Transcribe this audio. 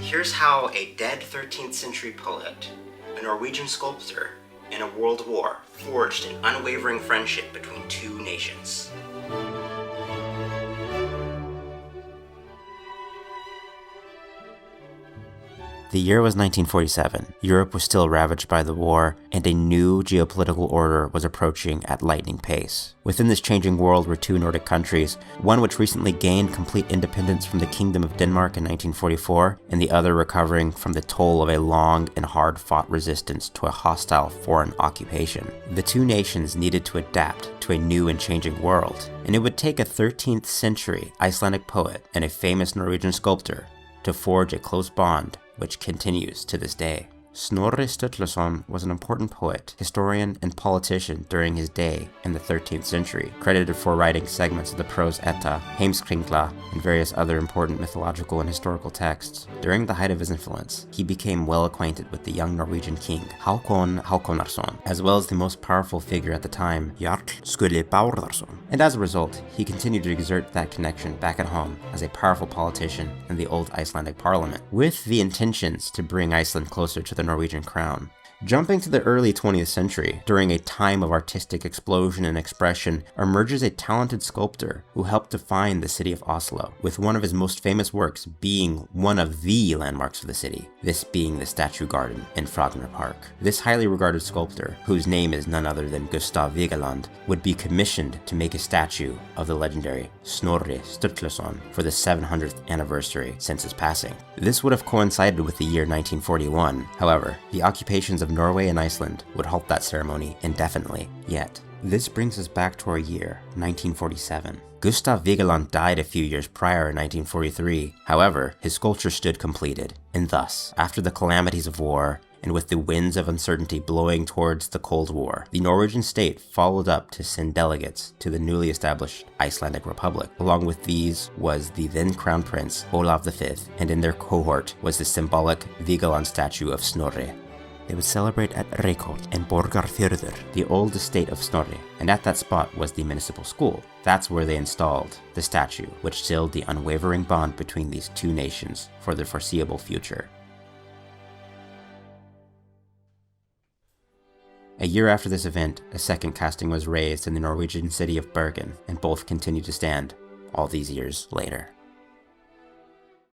Here's how a dead 13th century poet, a Norwegian sculptor, and a world war forged an unwavering friendship between two nations. The year was 1947. Europe was still ravaged by the war, and a new geopolitical order was approaching at lightning pace. Within this changing world were two Nordic countries, one which recently gained complete independence from the Kingdom of Denmark in 1944, and the other recovering from the toll of a long and hard-fought resistance to a hostile foreign occupation. The two nations needed to adapt to a new and changing world, and it would take a 13th century Icelandic poet and a famous Norwegian sculptor to forge a close bond which continues to this day. Snorri Sturluson was an important poet, historian, and politician during his day in the 13th century, credited for writing segments of the prose Edda, Heimskringla, and various other important mythological and historical texts. During the height of his influence, he became well acquainted with the young Norwegian king, Hákon Hákonarson, as well as the most powerful figure at the time, Jarl Skuli Bárðarson. And as a result, he continued to exert that connection back at home as a powerful politician in the old Icelandic parliament, with the intentions to bring Iceland closer to the Norwegian crown. Jumping to the early 20th century, during a time of artistic explosion and expression, emerges a talented sculptor who helped define the city of Oslo, with one of his most famous works being one of the landmarks of the city, this being the statue garden in Frogner Park. This highly regarded sculptor, whose name is none other than Gustav Vigeland, would be commissioned to make a statue of the legendary Snorri Sturluson for the 700th anniversary since his passing. This would have coincided with the year 1941. However, the occupations of Norway and Iceland would halt that ceremony indefinitely yet. This brings us back to our year, 1947. Gustav Vigeland died a few years prior in 1943. However, his sculpture stood completed, and thus, after the calamities of war, and with the winds of uncertainty blowing towards the Cold War, the Norwegian state followed up to send delegates to the newly established Icelandic Republic. Along with these was the then Crown Prince, Olav V, and in their cohort was the symbolic Vigeland statue of Snorri. They would celebrate at Reykholt and Borgarfjörður, the old estate of Snorri, and at that spot was the municipal school. That's where they installed the statue, which sealed the unwavering bond between these two nations for the foreseeable future. A year after this event, a second casting was raised in the Norwegian city of Bergen, and both continue to stand all these years later.